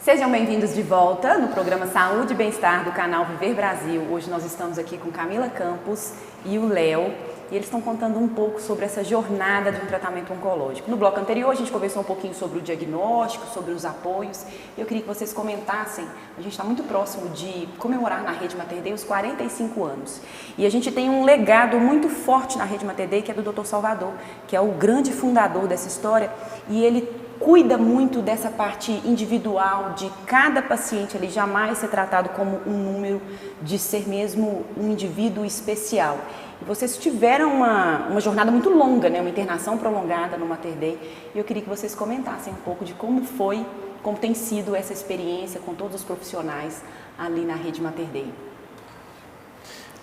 Sejam bem-vindos de volta no programa Saúde e Bem-Estar do canal Viver Brasil. Hoje nós estamos aqui com Camila Campos e o Léo, e eles estão contando um pouco sobre essa jornada de um tratamento oncológico. No bloco anterior a gente conversou um pouquinho sobre o diagnóstico, sobre os apoios, e eu queria que vocês comentassem. A gente está muito próximo de comemorar na Rede Mater Dei os 45 anos. E a gente tem um legado muito forte na Rede Mater Dei, que é do Dr. Salvador, que é o grande fundador dessa história, e ele cuida muito dessa parte individual de cada paciente ali, jamais ser tratado como um número, de ser mesmo um indivíduo especial. E vocês tiveram uma jornada muito longa, né? Uma internação prolongada no Mater Dei, e eu queria que vocês comentassem um pouco de como foi, como tem sido essa experiência com todos os profissionais ali na Rede Mater Dei.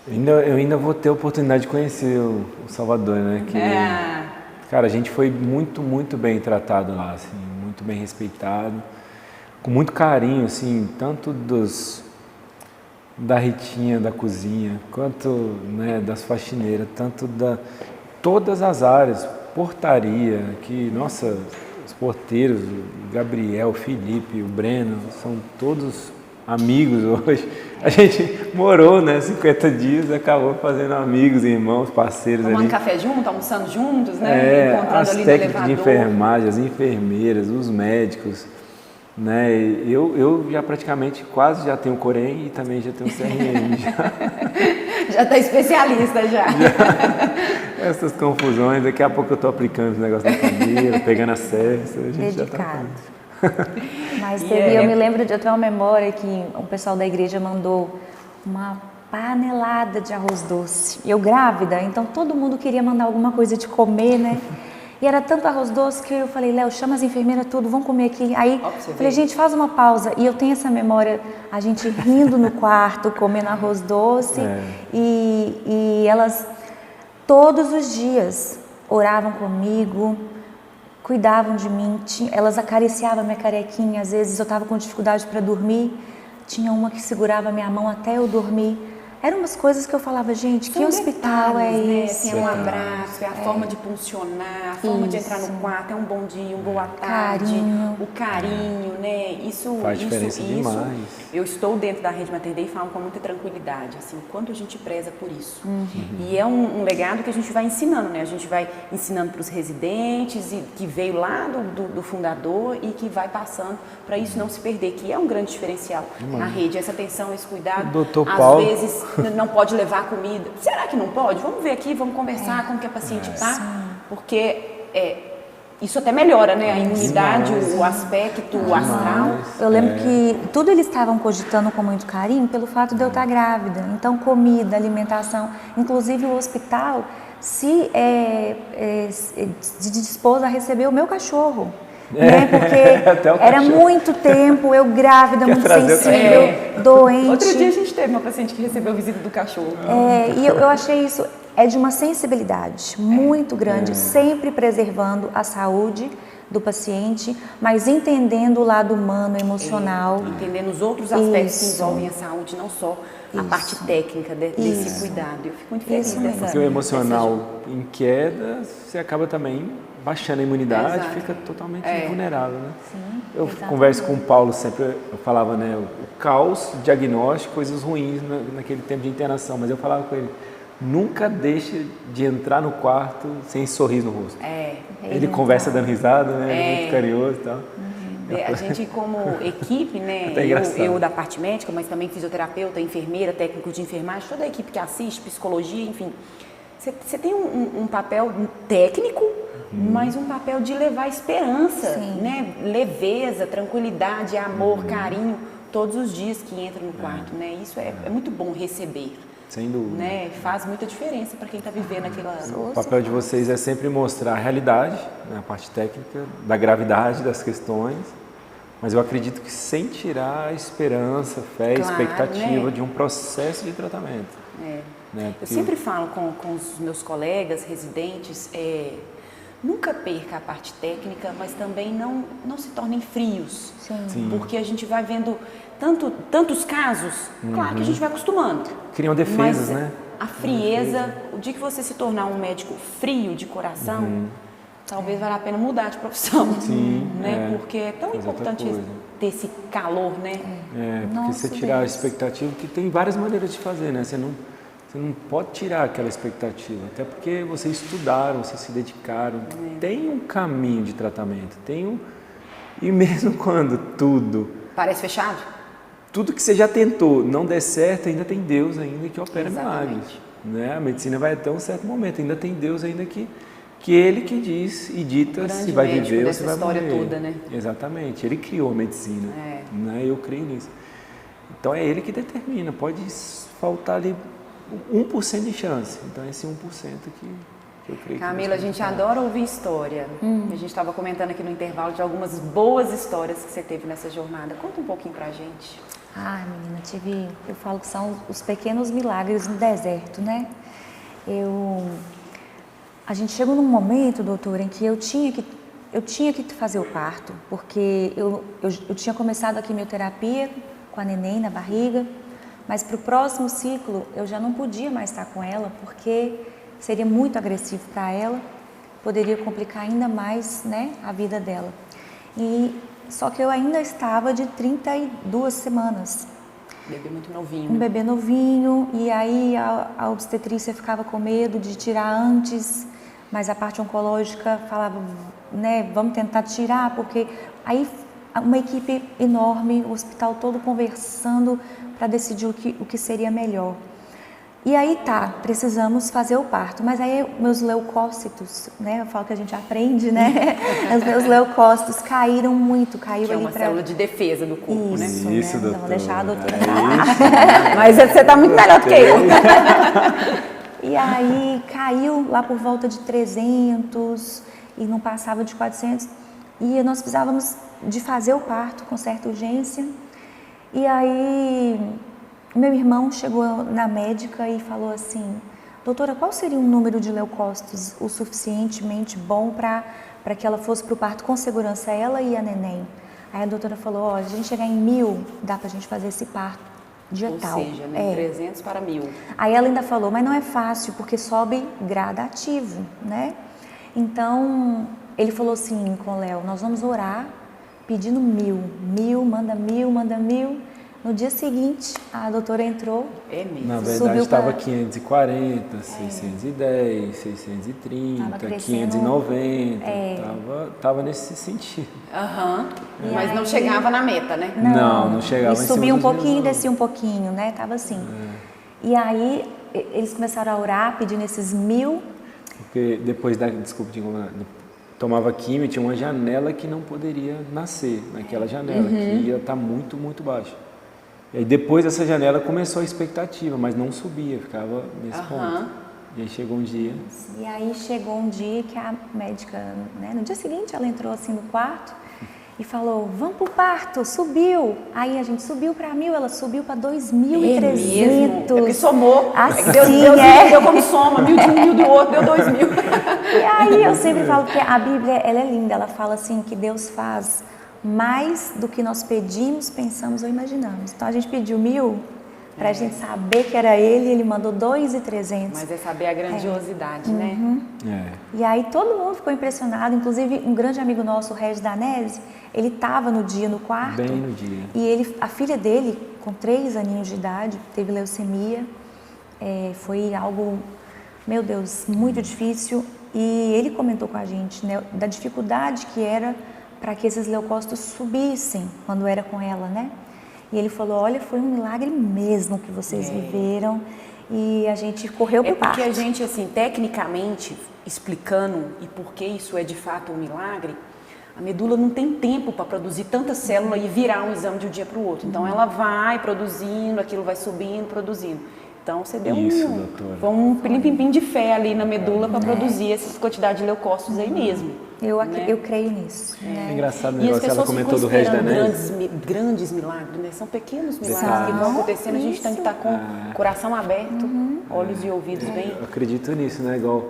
Eu ainda vou ter a oportunidade de conhecer o Salvador, né? Cara, a gente foi muito bem tratado lá, assim, muito bem respeitado, com muito carinho, assim, tanto da Ritinha da cozinha, quanto, né, das faxineiras, tanto todas as áreas, portaria, que, nossa, os porteiros, o Gabriel, o Felipe, o Breno, são todos amigos hoje. A gente morou, né, 50 dias, acabou fazendo amigos, irmãos, parceiros. Tomando ali. Café junto, almoçando juntos, né? Encontrando as ali técnicas no de elevador. enfermagem, as enfermeiras, os médicos, né? Eu já praticamente quase já tenho Corém e também já tenho CRM. Já está especialista já. Essas confusões, daqui a pouco eu estou aplicando os negócios na família, pegando acesso, a gente Dedicado. já está. Mas eu me lembro de outra memória que o pessoal da igreja mandou uma panelada de arroz doce. Eu grávida, então todo mundo queria mandar alguma coisa de comer, né? E era tanto arroz doce que eu falei, Léo, chama as enfermeiras tudo, vamos comer aqui. Aí falei, gente, faz uma pausa. E eu tenho essa memória, a gente rindo no quarto, comendo arroz doce. E elas, todos os dias, oravam comigo, cuidavam de mim, elas acariciavam minha carequinha, às vezes eu estava com dificuldade para dormir, tinha uma que segurava minha mão até eu dormir. Eram umas coisas que eu falava, gente, que hospital é esse? Né? Assim, é um abraço, é a forma de funcionar, a forma de entrar no quarto, é um bom dia, uma boa tarde, carinho. O carinho, né? Isso faz diferença demais. Eu estou dentro da Rede Mater Dei e falo com muita tranquilidade, assim, o quanto a gente preza por isso. E é um legado que a gente vai ensinando, né? A gente vai ensinando para os residentes, e que veio lá do fundador e que vai passando para isso não se perder, que é um grande diferencial na rede, essa atenção, esse cuidado. O Dr. Às Paulo vezes não pode levar comida. Será que não pode? Vamos ver aqui, vamos conversar com que a paciente está, porque isso até melhora, né? A imunidade, o aspecto, o astral. Eu lembro que tudo eles estavam cogitando com muito carinho pelo fato de eu estar grávida. Então, comida, alimentação, inclusive o hospital se dispôs a receber o meu cachorro. Né? Porque era muito tempo, eu grávida, muito sensível, doente. Outro dia a gente teve uma paciente que recebeu visita do cachorro. E eu achei isso de uma sensibilidade muito grande, sempre preservando a saúde do paciente, mas entendendo o lado humano, emocional. Entendendo os outros aspectos que envolvem a saúde, não só a parte técnica desse cuidado. Eu fico muito feliz dessa. Porque o emocional em queda, você acaba também baixando a imunidade, fica totalmente vulnerável, né? Sim, eu converso com o Paulo sempre, eu falava, né, o caos, diagnóstico, coisas ruins naquele tempo de internação, mas eu falava com ele, nunca deixe de entrar no quarto sem sorriso no rosto. Ele conversa dando risada, né? Ele é muito carinhoso e tal. A gente como equipe, né, eu da parte médica, mas também fisioterapeuta, enfermeira, técnico de enfermagem, toda a equipe que assiste, psicologia, enfim, você tem um papel técnico, mas um papel de levar esperança, né? Leveza, tranquilidade, amor, carinho, todos os dias que entra no quarto, né? Isso é muito bom receber. Sem dúvida. Né? Faz muita diferença para quem está vivendo aquela... O papel de vocês é sempre mostrar a realidade, né, a parte técnica, da gravidade das questões, mas eu acredito que sem tirar a esperança, fé, expectativa, né, de um processo de tratamento. Né? Eu sempre falo com os meus colegas, residentes, nunca perca a parte técnica, mas também não se tornem frios. Sim. Porque a gente vai vendo tantos casos, claro que a gente vai acostumando. Criam defesas, mas né? A frieza, o dia que você se tornar um médico frio de coração, talvez valha a pena mudar de profissão. Sim, né? Porque é tão importante ter esse calor, né? Porque Nossa, você tirar a Deus. expectativa, que tem várias maneiras de fazer, né? Você não pode tirar aquela expectativa, até porque vocês estudaram, vocês se dedicaram. Tem um caminho de tratamento, e mesmo quando Parece fechado? tudo que você já tentou não der certo, ainda tem Deus ainda que opera Exatamente. milagres. Né? A medicina vai até um certo momento, ainda tem Deus ainda que Ele que diz e dita se vai viver ou se vai morrer. história toda, né? Exatamente, Ele criou a medicina, né? Eu creio nisso. Então é Ele que determina, pode faltar ali 1% de chance, então é esse 1% que eu creio. Camila, a gente adora ouvir história. A gente estava comentando aqui no intervalo de algumas boas histórias que você teve nessa jornada. Conta um pouquinho pra gente. Ai, menina, eu falo que são os pequenos milagres no deserto, né? A gente chegou num momento, doutora, em que eu tinha que fazer o parto, porque eu tinha começado a quimioterapia com a neném na barriga, mas para o próximo ciclo eu já não podia mais estar com ela, porque seria muito agressivo para ela, poderia complicar ainda mais, né, a vida dela. Só que eu ainda estava de 32 semanas. Bebê muito novinho. Um bebê novinho, e aí a obstetrícia ficava com medo de tirar antes, mas a parte oncológica falava, né, vamos tentar tirar, porque aí uma equipe enorme, o hospital todo conversando para decidir o que seria melhor. E aí precisamos fazer o parto, mas aí meus leucócitos, né, eu falo que a gente aprende, né, os meus leucócitos caíram muito, caiu que ali é uma célula de defesa do corpo, né? Isso, doutora. Não vou deixar a doutora Mas você tá muito melhor do que eu. E aí caiu lá por volta de 300 e não passava de 400, e nós precisávamos de fazer o parto com certa urgência. E aí meu irmão chegou na médica e falou assim, doutora, qual seria um número de leucócitos o suficientemente bom para que ela fosse para o parto com segurança, ela e a neném? Aí a doutora falou, ó, se a gente chegar em 1000, dá pra gente fazer esse parto dia tal. Ou seja, né, 300 para 1000. Aí ela ainda falou, mas não é fácil, porque sobe gradativo, né? Então, ele falou assim com o Léo, nós vamos orar pedindo 1000, manda 1000. No dia seguinte, a doutora entrou. É mesmo. Na verdade estava 540, 610, 630, Tava crescendo. 590, tava nesse sentido. Mas não chegava na meta, né? Não chegava. E subia um pouquinho, descia um pouquinho, né? Tava assim. E aí, eles começaram a orar, pedindo esses 1000. Porque depois tomava químio, tinha uma janela que não poderia nascer, naquela janela, que ia estar muito, muito baixa. E aí depois dessa janela começou a expectativa, mas não subia, ficava nesse ponto. E aí chegou um dia. E aí chegou um dia que a médica, né, no dia seguinte ela entrou assim no quarto e falou, vamos pro parto, subiu. Aí a gente subiu para 1000, ela subiu para 2.300. É que somou. Assim, Deus deu como soma, 1000 de um, 1000 do outro, deu 2000. E aí eu sempre falo que a Bíblia, ela é linda, ela fala assim que Deus faz mais do que nós pedimos, pensamos ou imaginamos. Então a gente pediu 1000 para a gente saber que era ele mandou 2.300. Mas é saber a grandiosidade, né? E aí todo mundo ficou impressionado, inclusive um grande amigo nosso, o Regis Danese, ele estava no dia no quarto. Bem no dia. E a filha dele, com 3 aninhos de idade, teve leucemia. Foi algo, meu Deus, muito difícil. E ele comentou com a gente, né, da dificuldade que era para que esses leucócitos subissem quando era com ela, né? E ele falou, olha, foi um milagre mesmo que vocês viveram, e a gente correu pro parto. Porque a gente, assim, tecnicamente, explicando e por que isso é de fato um milagre, a medula não tem tempo para produzir tanta célula e virar um exame de um dia para o outro. Então ela vai produzindo, aquilo vai subindo, produzindo. Então você deu um pim-pim de fé ali na medula para produzir essa quantidade de leucócitos aí mesmo. Eu creio nisso. É engraçado o E as negócio, ela pessoas comentou do ficam Regis esperando Danese. grandes milagres, né? São pequenos milagres que vão acontecendo, a gente tem que estar com o coração aberto, olhos e ouvidos bem. Eu acredito nisso, né? Igual,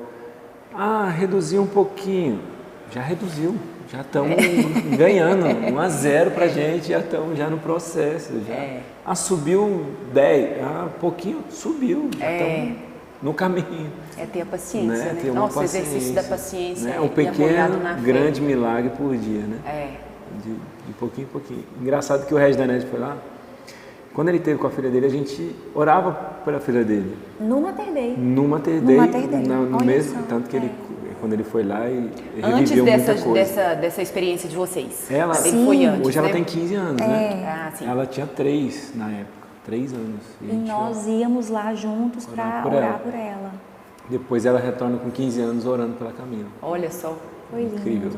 reduziu um pouquinho, já reduziu, já estão ganhando, 1-0 pra gente, já estamos já no processo. Subiu 10, pouquinho subiu, já estamos no caminho. É ter a paciência, né? Ter Nossa, o paciência, exercício da paciência. né? Um pequeno, grande milagre por dia, né? de pouquinho em pouquinho. Engraçado que o Regis Danese foi lá. Quando ele teve com a filha dele, a gente orava pela filha dele. No Mater Dei. No Mater Dei, no Olha mesmo, só. tanto que ele, quando ele foi lá, ele antes reviveu muita coisa. dessa experiência de vocês. Ela, ele foi antes, hoje ela né? tem 15 anos, né? Ah, sim. Ela tinha 3 na época, 3 anos. E nós íamos lá juntos para orar por ela. Depois ela retorna com 15 anos orando pela Camila. Olha só. Foi lindo. Incrível.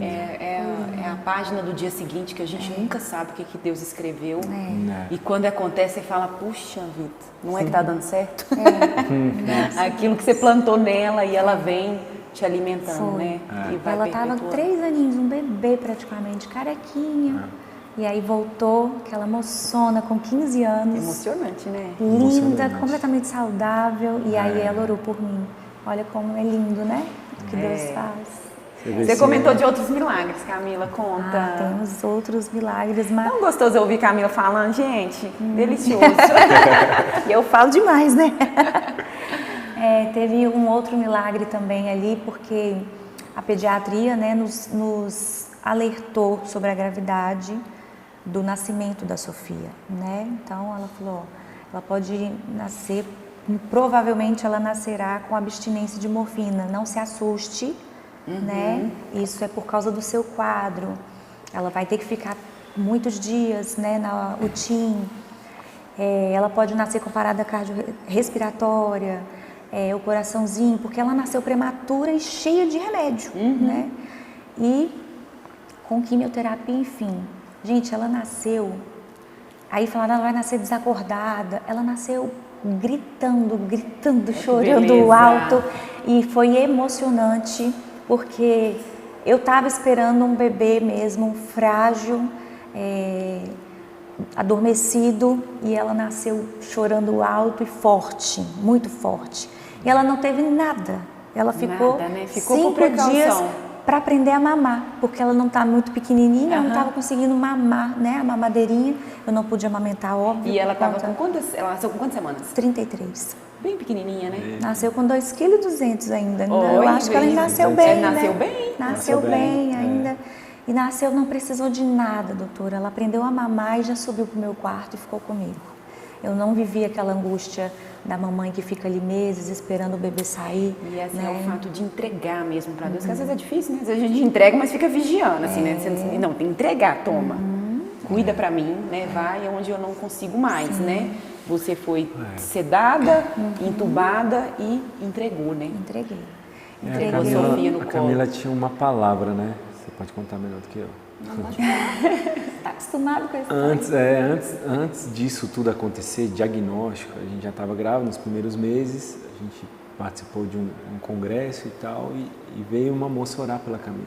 É a página do dia seguinte que a gente nunca sabe o que Deus escreveu. E quando acontece, você fala, puxa vida, não é que tá dando certo? Aquilo que você plantou nela e ela vem te alimentando, né? E vai ela estava 3 aninhos, um bebê praticamente, carequinha. E aí voltou, aquela moçona com 15 anos. Emocionante, né? Linda, completamente saudável. E aí ela orou por mim. Olha como é lindo, né? O que Deus faz. Você comentou de outros milagres, Camila, conta. Temos outros milagres, mas... Tão gostoso ouvir Camila falando, gente, delicioso. E eu falo demais, né? Teve um outro milagre também ali, porque a pediatria, né, nos alertou sobre a gravidade do nascimento da Sofia, né? Então ela falou, ela pode nascer, provavelmente ela nascerá com abstinência de morfina, não se assuste, né? Isso é por causa do seu quadro. Ela vai ter que ficar muitos dias, né, na UTIM. Ela pode nascer com parada cardiorrespiratória, o coraçãozinho, porque ela nasceu prematura e cheia de remédio, né? E com quimioterapia, enfim. Gente, ela nasceu, aí falaram, ela vai nascer desacordada. Ela nasceu gritando, chorando alto. E foi emocionante, porque eu estava esperando um bebê mesmo, frágil, adormecido, e ela nasceu chorando alto e forte, muito forte. E ela não teve nada. Ela ficou, né? Ficou 5 dias para aprender a mamar, porque ela não está muito pequenininha, ela não estava conseguindo mamar, né? A mamadeirinha, eu não podia amamentar, óbvio. E ela estava com quantas? Ela nasceu com quantas semanas? 33. Bem pequenininha, né? Nasceu com 2,2 kg ainda. Eu acho que ela nasceu bem, né? Nasceu bem? Nasceu bem ainda. E nasceu, não precisou de nada, doutora. Ela aprendeu a mamar e já subiu pro meu quarto e ficou comigo. Eu não vivi aquela angústia da mamãe que fica ali meses esperando o bebê sair. E assim, né? É o fato de entregar mesmo para Deus, que às vezes é difícil, né? Às vezes a gente entrega, mas fica vigiando, assim, né? Não, tem que entregar, toma. Cuida para mim, né? Vai onde eu não consigo mais, né? Você foi sedada, entubada e entregou, né? Entreguei. A Camila tinha uma palavra, né? Você pode contar melhor do que eu. Está acostumado com isso. Antes disso tudo acontecer, diagnóstico, a gente já estava grávida nos primeiros meses, a gente participou de um congresso e tal, e veio uma moça orar pela Camila.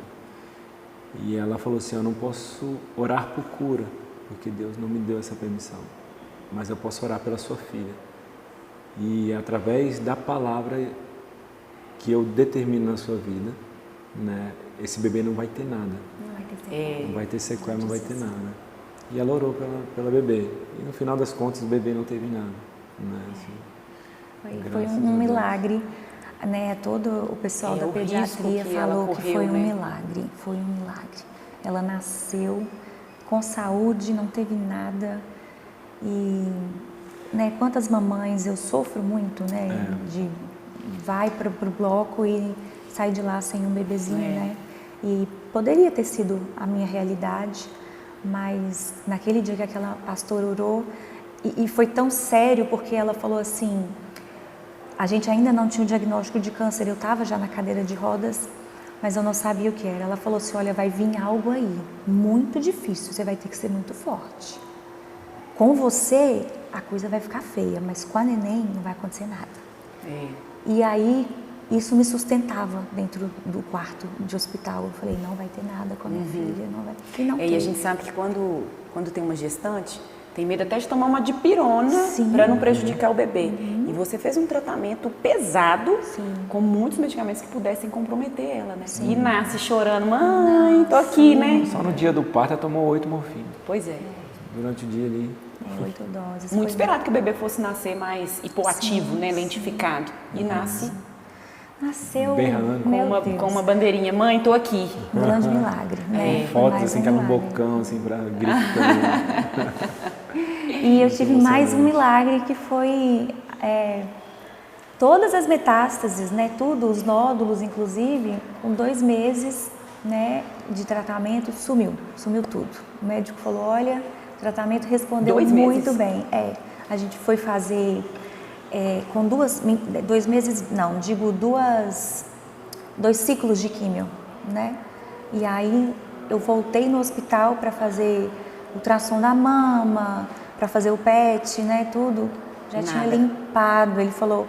E ela falou assim, eu não posso orar por cura, porque Deus não me deu essa permissão, mas eu posso orar pela sua filha. E através da palavra que eu determino na sua vida, né, esse bebê não vai ter nada. Não vai ter sequela, não vai ter nada. E ela orou pela bebê. E no final das contas, o bebê não teve nada. Né? Assim, foi um milagre. Né? Todo o pessoal da pediatria falou que foi um milagre. Foi um milagre. Ela nasceu com saúde, não teve nada. E né, quantas mamães, eu sofro muito, né? De vai para o bloco e sai de lá sem um bebezinho, né? E poderia ter sido a minha realidade, mas naquele dia que aquela pastora orou, e foi tão sério, porque ela falou assim, a gente ainda não tinha o diagnóstico de câncer, eu estava já na cadeira de rodas, mas eu não sabia o que era. Ela falou assim, olha, vai vir algo aí, muito difícil, você vai ter que ser muito forte. Com você, a coisa vai ficar feia, mas com a neném não vai acontecer nada. E aí, isso me sustentava dentro do quarto de hospital. Eu falei, não vai ter nada com a minha filha, não vai. E não E a gente sabe que quando tem uma gestante, tem medo até de tomar uma dipirona para não prejudicar o bebê. E você fez um tratamento pesado, com muitos medicamentos que pudessem comprometer ela, né? E nasce chorando, mãe, tô aqui, né? Só no dia do parto ela tomou 8 morfina. Pois é. Durante o dia ali. 8 doses. Muito esperado que o bebê fosse nascer mais hipoativo, né? Lentificado. E nasce... Nasceu berrando. Com uma bandeirinha. Mãe, tô aqui. Um grande milagre, né? Fotos assim, que ela um bocão, assim, gritando. E eu tive mais um milagre que foi todas as metástases, né? Tudo, os nódulos, inclusive, com 2 meses, né, de tratamento, sumiu tudo. O médico falou, olha, o tratamento respondeu 2 muito meses. bem. A gente foi fazer com 2 meses, não, digo 2 ciclos de químio, né? E aí eu voltei no hospital para fazer ultrassom da mama, para fazer o PET, né, tudo. Já tinha limpado. Ele falou,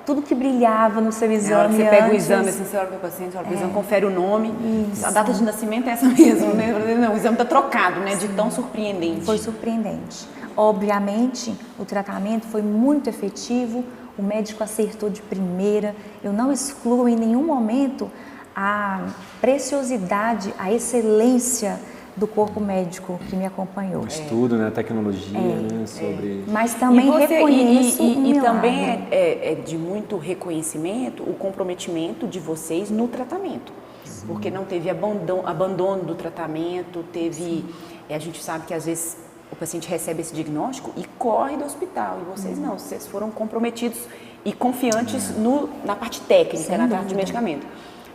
tudo que brilhava no seu exame. Na hora que você pega o exame, assim, você olha para o paciente, olha para o exame, confere o nome. Isso. A data de nascimento é essa mesmo, né? Não, o exame está trocado, né? De tão surpreendente. Foi surpreendente. Obviamente, o tratamento foi muito efetivo, o médico acertou de primeira. Eu não excluo em nenhum momento a preciosidade, a excelência do corpo médico que me acompanhou. O estudo, né, a tecnologia, né, sobre... Mas também reconheço um milagre. Também é de muito reconhecimento o comprometimento de vocês no tratamento. Porque não teve abandono do tratamento, teve... a gente sabe que às vezes o paciente recebe esse diagnóstico e corre do hospital. E vocês não, vocês foram comprometidos e confiantes na parte técnica, na parte de medicamento.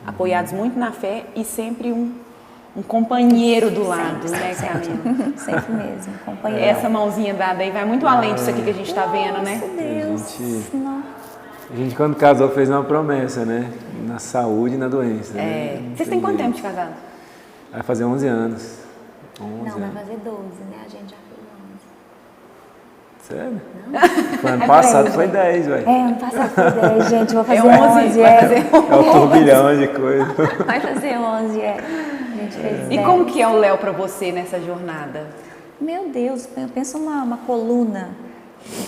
Apoiados muito na fé e sempre um companheiro do lado, né, Camila? Sempre mesmo, companheiro. Essa mãozinha dada aí vai muito além disso aqui que a gente está vendo, né? Deus. A gente, quando casou, fez uma promessa, né? Na saúde e na doença. Né? Vocês têm quanto tempo de casado? Vai fazer 11 anos. 11 Não, vai anos. fazer 12, né? A gente já fez 11. Sério? Foi ano passado, foi 10, velho. Ano passado foi 10, gente. Vou fazer 11. Vai fazer 11. É o turbilhão de coisa. Vai fazer 11, A gente fez 10. E como que é o Léo para você nessa jornada? Meu Deus, pensa uma coluna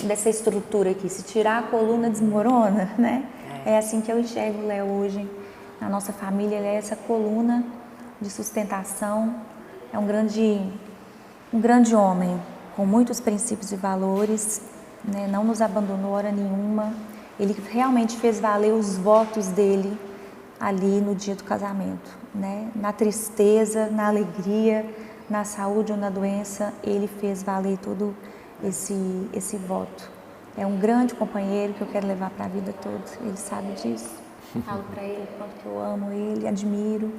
dessa estrutura aqui. Se tirar a coluna, desmorona, né? É assim que eu enxergo o Léo hoje. Na nossa família, ele é essa coluna de sustentação. É um grande homem, com muitos princípios e valores, né? Não nos abandonou hora nenhuma. Ele realmente fez valer os votos dele ali no dia do casamento, né? Na tristeza, na alegria, na saúde ou na doença, ele fez valer todo esse voto. É um grande companheiro que eu quero levar para a vida toda, ele sabe disso. Falo para ele quanto que eu amo ele, admiro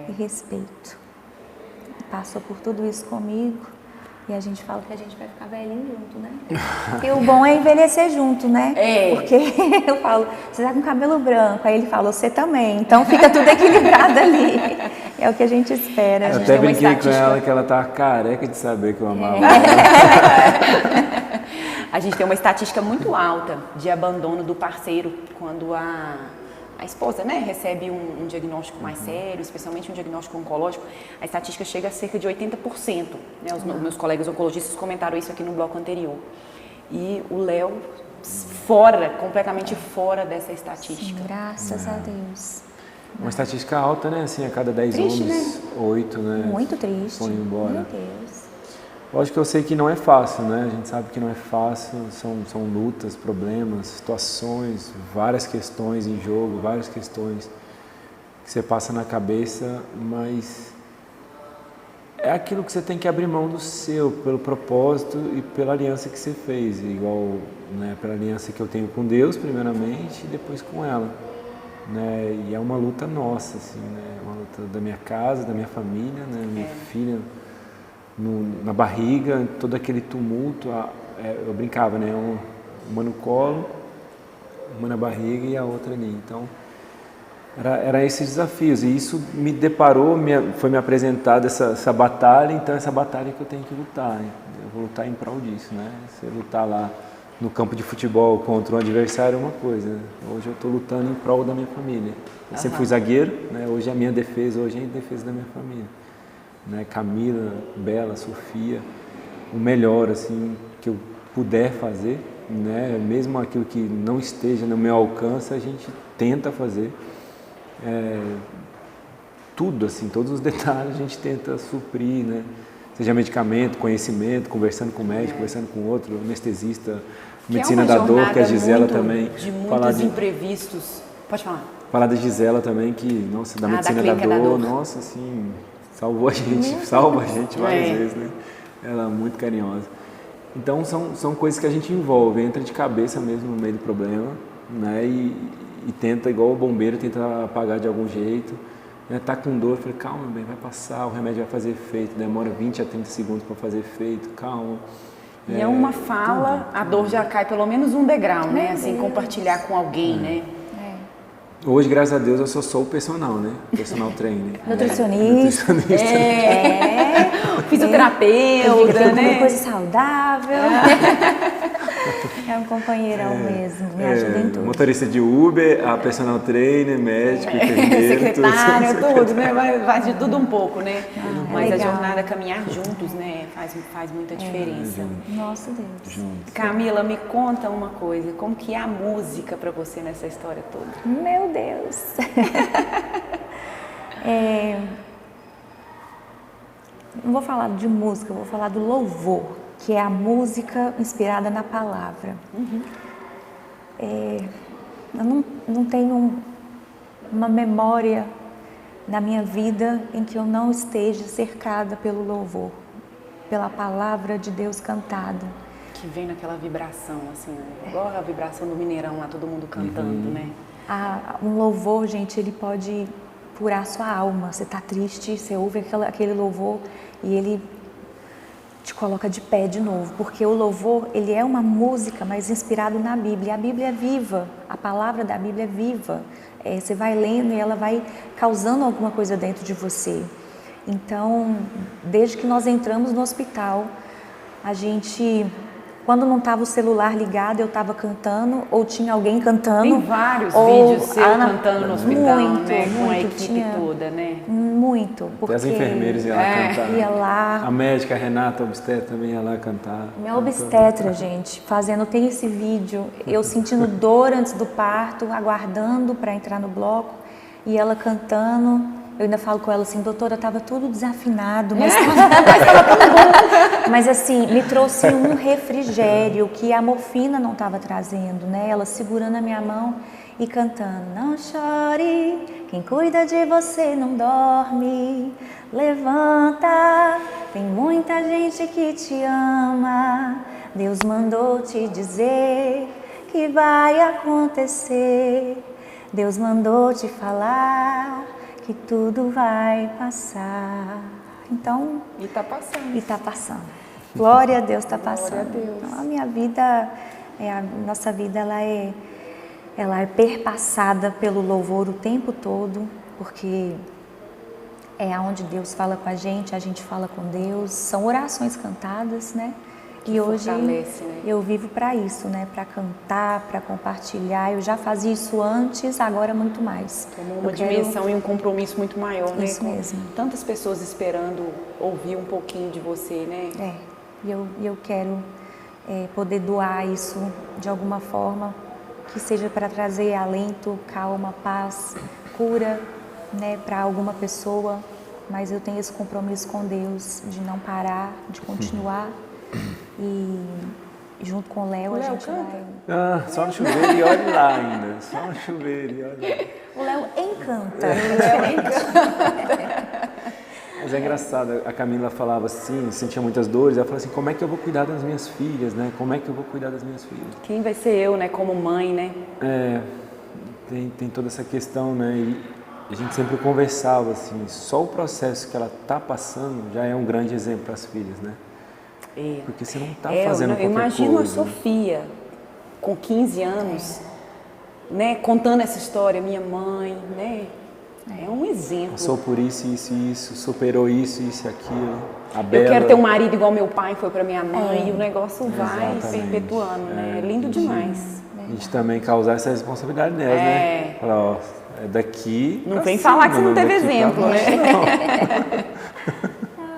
e respeito. Passou por tudo isso comigo e a gente fala que a gente vai ficar velhinho junto, né? Porque o bom é envelhecer junto, né? Porque eu falo, você tá com cabelo branco, aí ele fala, você também, então fica tudo equilibrado ali. É o que a gente espera. Eu até brinquei com ela que ela tava careca de saber que eu amava ela. A gente tem uma estatística muito alta de abandono do parceiro quando a esposa, né, recebe um diagnóstico mais sério, especialmente um diagnóstico oncológico. A estatística chega a cerca de 80%. Né? Os meus colegas oncologistas comentaram isso aqui no bloco anterior. E o Léo, completamente fora dessa estatística. Sim, graças a Deus. Uma estatística alta, né? Assim, a cada 10 triste, homens, 8, né? Muito triste. Estão indo embora. Meu Deus. Lógico que eu sei que não é fácil, né? A gente sabe que não é fácil, são lutas, problemas, situações, várias questões em jogo, várias questões que você passa na cabeça, mas é aquilo que você tem que abrir mão do seu, pelo propósito e pela aliança que você fez, igual, né, pela aliança que eu tenho com Deus, primeiramente, e depois com ela. Né? E é uma luta nossa, assim, né? Uma luta da minha casa, da minha família, né? Minha filha na barriga, todo aquele tumulto, eu brincava, né? Uma no colo, uma na barriga e a outra ali. Então, era esses desafios. E isso me deparou, foi me apresentada essa batalha, então essa batalha que eu tenho que lutar. Né? Eu vou lutar em prol disso, né? Você lutar lá no campo de futebol contra um adversário é uma coisa. Né? Hoje eu estou lutando em prol da minha família. Eu sempre fui zagueiro, né? Hoje é a minha defesa, hoje é a defesa da minha família. Né, Camila, Bela, Sofia, o melhor assim que eu puder fazer, né, mesmo aquilo que não esteja no meu alcance, a gente tenta fazer tudo assim, todos os detalhes a gente tenta suprir, né, seja medicamento, conhecimento, conversando com o médico, conversando com outro, anestesista, medicina da dor, que a Gisela também de muitos imprevistos. Pode falar. Falar da Gisela também, que, nossa, da medicina da dor, nossa, assim, salvou a gente, salva a gente várias vezes, né? Ela é muito carinhosa. Então, são coisas que a gente envolve, entra de cabeça mesmo no meio do problema, né? E tenta, igual o bombeiro, tenta apagar de algum jeito. Né? Tá com dor, eu falei, calma, bem, vai passar, o remédio vai fazer efeito, demora 20 a 30 segundos para fazer efeito, calma. E é uma fala, a dor já cai pelo menos um degrau, né? Assim, compartilhar com alguém, né? Hoje, graças a Deus, eu sou só o personal, né? Personal trainer. Nutricionista. Fisioterapeuta, né? Comer coisa saudável. É um companheirão mesmo, me ajuda em tudo. Motorista de Uber, a personal trainer, médico, enfermeiro. Secretário, tudo, né? Vai de tudo um pouco, né? Mas legal. a jornada caminhar juntos, né? Faz muita diferença. Nossa Deus. Juntos. Camila, me conta uma coisa, como que é a música para você nessa história toda? Meu Deus. Não vou falar de música, vou falar do louvor, que é a música inspirada na palavra. Eu não tenho uma memória na minha vida em que eu não esteja cercada pelo louvor, pela palavra de Deus cantada. Que vem naquela vibração, assim, né? Igual a vibração do Mineirão lá, todo mundo cantando, né? Um louvor, gente, ele pode curar sua alma. Você está triste, você ouve aquele louvor e ele te coloca de pé de novo, porque o louvor, ele é uma música, mas inspirado na Bíblia. A Bíblia é viva, a palavra da Bíblia é viva. Você vai lendo e ela vai causando alguma coisa dentro de você. Então, desde que nós entramos no hospital, a gente... Quando não estava o celular ligado, eu estava cantando, ou tinha alguém cantando. Tem vários vídeos seus cantando no hospital, muito, né? Com a muito, equipe toda, né? Muito, porque... As enfermeiras iam lá cantar. Ia lá. A médica, a Renata, a obstetra, também ia lá cantar. Minha obstetra, gente, tem esse vídeo, eu sentindo dor antes do parto, aguardando para entrar no bloco, e ela cantando. Eu ainda falo com ela assim, doutora, estava tudo desafinado, mas estava tão bom. Mas assim, me trouxe um refrigério que a morfina não estava trazendo, né? Ela segurando a minha mão e cantando. Não chore, quem cuida de você não dorme. Levanta, tem muita gente que te ama. Deus mandou te dizer que vai acontecer. Deus mandou te falar que tudo vai passar. Então... E tá passando. E tá passando. Glória a Deus, tá passando. Glória a Deus. Então, a minha vida, a nossa vida, ela é perpassada pelo louvor o tempo todo, porque é onde Deus fala com a gente fala com Deus. São orações cantadas, né? E hoje eu vivo para isso, né? Para cantar, para compartilhar. Eu já fazia isso antes, agora muito mais. Tomou uma dimensão e um compromisso muito maior, né? Isso mesmo. Tantas pessoas esperando ouvir um pouquinho de você, né? E eu quero poder doar isso de alguma forma, que seja para trazer alento, calma, paz, cura, né? Para alguma pessoa. Mas eu tenho esse compromisso com Deus de não parar, de continuar. E junto com o Léo a gente vai... Só no chuveiro e olha lá ainda. Só no chuveiro e olha lá. O Léo encanta. Mas é engraçado, a Camila falava assim, sentia muitas dores, ela falava assim, como é que eu vou cuidar das minhas filhas, né? Como é que eu vou cuidar das minhas filhas? Quem vai ser eu, né? Como mãe, né? Tem toda essa questão, né? E a gente sempre conversava assim, só o processo que ela está passando já é um grande exemplo para as filhas, né? Porque você não está fazendo qualquer coisa. Eu imagino a Sofia, com 15 anos, né, contando essa história, minha mãe, né? É um exemplo. Passou por isso, superou isso e aquilo. A Bela... Eu quero ter um marido igual meu pai foi para minha mãe, e o negócio vai perpetuando, né? É lindo demais. A gente também causar essa responsabilidade nelas, né? Falar, ó, é daqui. Não vem falar que você não teve exemplo, né?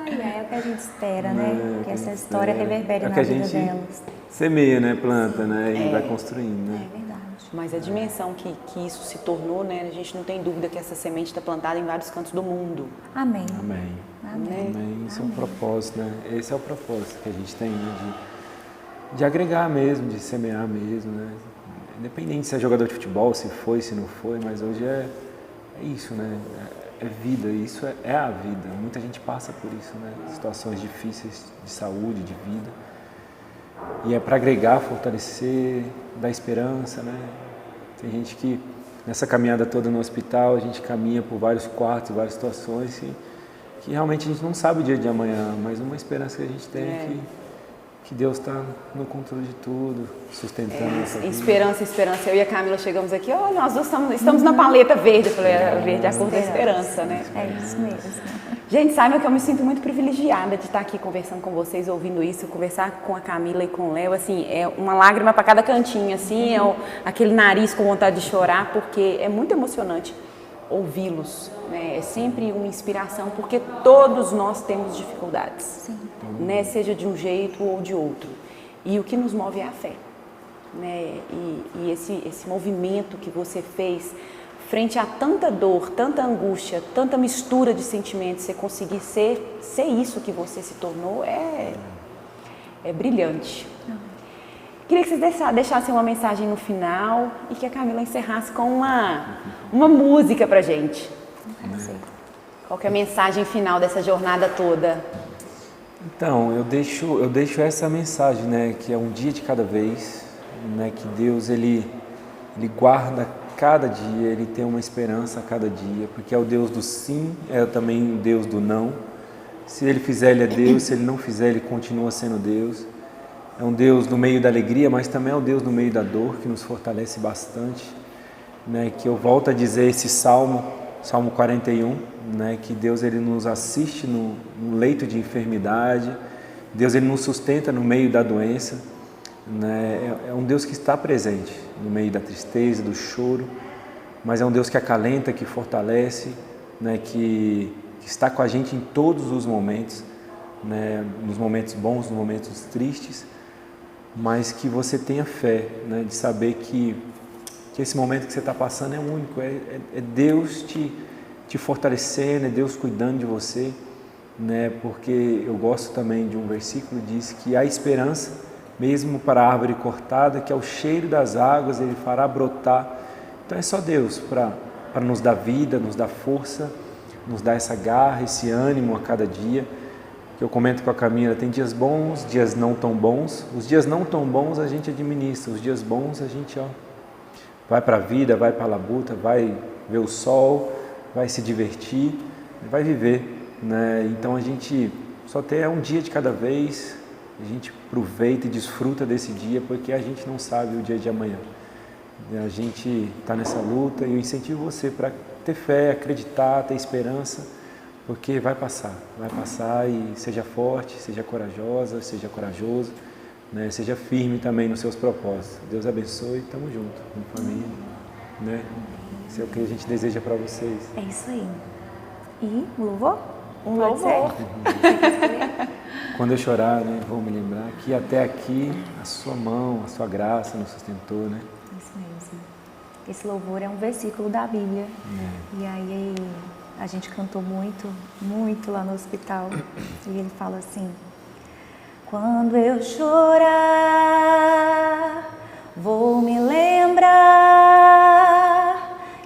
É o que a gente espera, né? Que essa história reverbere na vida delas. Semeia, né? Planta, né? E vai construindo, né? É verdade. Mas a dimensão que isso se tornou, né? A gente não tem dúvida que essa semente está plantada em vários cantos do mundo. Amém. Amém. Esse é o propósito, né? Esse é o propósito que a gente tem, né? De agregar mesmo, de semear mesmo, né? independente se é jogador de futebol, se foi, se não foi, mas hoje é isso, né? É vida, isso é a vida. Muita gente passa por isso, né? Situações difíceis de saúde, de vida. E é para agregar, fortalecer, dar esperança, né? Tem gente que, nessa caminhada toda no hospital, a gente caminha por vários quartos, várias situações que realmente a gente não sabe o dia de amanhã, mas uma esperança que a gente tem é que Deus está no controle de tudo, sustentando essa vida. Esperança. Eu e a Camila chegamos aqui, nós dois estamos na paleta verde. Eu falei, verde é a cor da esperança, né? É isso mesmo. Gente, saibam que eu me sinto muito privilegiada de estar aqui conversando com vocês, ouvindo isso, conversar com a Camila e com o Léo, assim, é uma lágrima para cada cantinho, assim, aquele nariz com vontade de chorar, porque é muito emocionante ouvi-los, né? É sempre uma inspiração, porque todos nós temos dificuldades, sim, né? Seja de um jeito ou de outro. E o que nos move é a fé, né? E esse movimento que você fez frente a tanta dor, tanta angústia, tanta mistura de sentimentos, você conseguir ser isso que você se tornou é brilhante. Queria que vocês deixassem uma mensagem no final e que a Camila encerrasse com uma música pra gente. Qual que é a mensagem final dessa jornada toda? Então, eu deixo essa mensagem, né, que é um dia de cada vez, né, que Deus ele guarda cada dia, Ele tem uma esperança a cada dia, porque é o Deus do sim, é também o Deus do não. Se Ele fizer, Ele é Deus, se Ele não fizer, Ele continua sendo Deus. É um Deus no meio da alegria, mas também é um Deus no meio da dor, que nos fortalece bastante, né? Que eu volto a dizer esse Salmo 41, né? Que Deus ele nos assiste no leito de enfermidade, Deus ele nos sustenta no meio da doença, né? É um Deus que está presente no meio da tristeza, do choro, mas é um Deus que acalenta, que fortalece, né? Que está com a gente em todos os momentos, né? Nos momentos bons, nos momentos tristes, mas que você tenha fé, né, de saber que esse momento que você está passando é único, é Deus te fortalecendo, é Deus cuidando de você, né, porque eu gosto também de um versículo que diz que há esperança, mesmo para a árvore cortada, que ao cheiro das águas Ele fará brotar. Então é só Deus para nos dar vida, nos dar força, nos dar essa garra, esse ânimo a cada dia. Que eu comento com a Camila, tem dias bons, dias não tão bons. Os dias não tão bons a gente administra, os dias bons a gente vai para a vida, vai para a labuta, vai ver o sol, vai se divertir, vai viver, né? Então a gente só tem um dia de cada vez, a gente aproveita e desfruta desse dia, porque a gente não sabe o dia de amanhã. A gente está nessa luta e eu incentivo você para ter fé, acreditar, ter esperança, porque vai passar e seja forte, seja corajosa, seja corajoso, né? Seja firme também nos seus propósitos. Deus abençoe, estamos juntos, como família, né? Isso é o que a gente deseja para vocês. É isso aí. E um louvor? Um louvor. Quando eu chorar, né, vou me lembrar que até aqui a sua mão, a sua graça nos sustentou, né? Isso mesmo. Esse louvor é um versículo da Bíblia. E aí a gente cantou muito, muito lá no hospital. E ele fala assim: quando eu chorar, vou me lembrar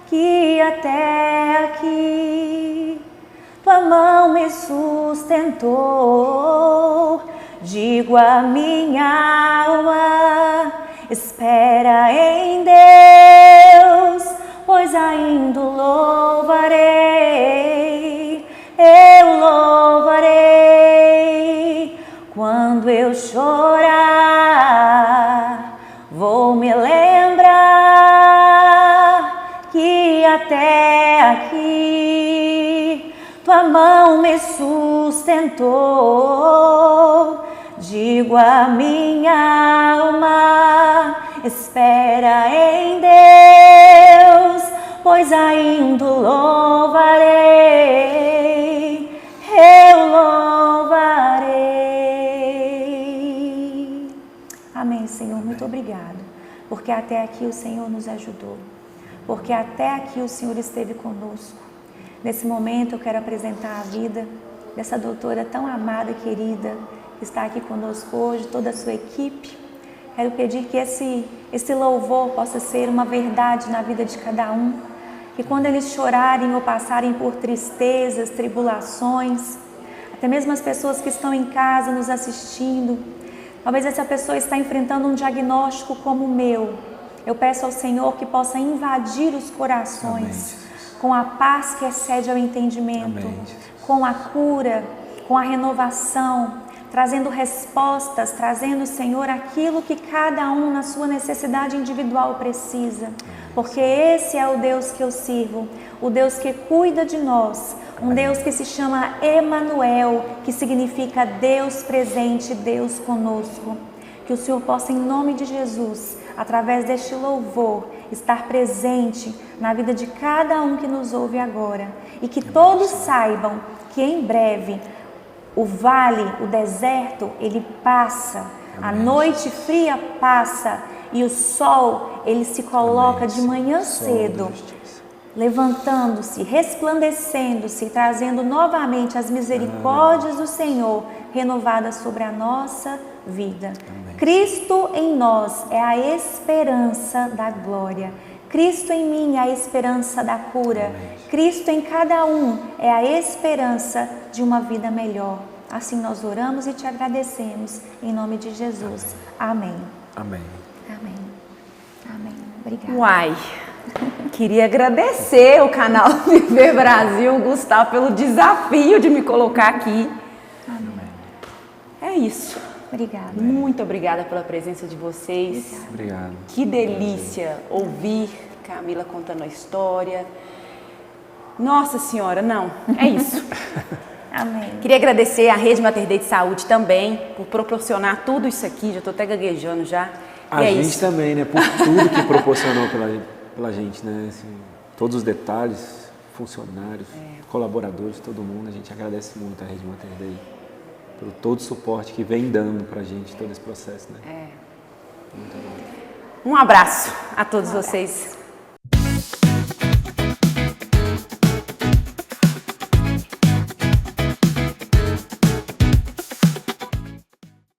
que até aqui tua mão me sustentou. Digo a minha alma, espera em Deus, pois ainda louvarei, eu louvarei. Quando eu chorar, vou me lembrar que até aqui tua mão me sustentou. Digo a minha alma, espera em Deus, pois ainda louvarei, eu louvarei. Amém, Senhor, muito obrigado, porque até aqui o Senhor nos ajudou, porque até aqui o Senhor esteve conosco. Nesse momento eu quero apresentar a vida dessa doutora tão amada e querida, que está aqui conosco hoje, toda a sua equipe. Quero pedir que esse louvor possa ser uma verdade na vida de cada um. Que quando eles chorarem ou passarem por tristezas, tribulações, até mesmo as pessoas que estão em casa nos assistindo, talvez essa pessoa está enfrentando um diagnóstico como o meu. Eu peço ao Senhor que possa invadir os corações com a paz que excede ao entendimento, com a cura, com a renovação, trazendo respostas, trazendo, Senhor, aquilo que cada um na sua necessidade individual precisa. Porque esse é o Deus que eu sirvo, o Deus que cuida de nós, um Deus que se chama Emanuel, que significa Deus presente, Deus conosco. Que o Senhor possa, em nome de Jesus, através deste louvor, estar presente na vida de cada um que nos ouve agora. E que todos saibam que em breve o vale, o deserto, ele passa, a noite fria passa e o sol, ele se coloca de manhã cedo, levantando-se, resplandecendo-se, trazendo novamente as misericórdias do Senhor renovadas sobre a nossa vida. Cristo em nós é a esperança da glória. Cristo em mim é a esperança da cura. Cristo em cada um é a esperança de uma vida melhor. Assim nós oramos e te agradecemos. Em nome de Jesus. Amém. Amém. Amém. Amém. Obrigada. Uai, queria agradecer o canal Viver Brasil, Gustavo, pelo desafio de me colocar aqui. Amém. É isso. Obrigada. Muito obrigada pela presença de vocês. Obrigado. Que delícia ouvir Camila contando a história. Nossa Senhora, não, é isso. Amém. Queria agradecer à Rede Mater Dei de Saúde também por proporcionar tudo isso aqui. Já estou até gaguejando já. A gente também, né? Por tudo que proporcionou pela gente, né? Assim, todos os detalhes, funcionários, colaboradores, todo mundo. A gente agradece muito a Rede Mater Dei pelo todo o suporte que vem dando pra gente todo esse processo, né? Um abraço a todos vocês.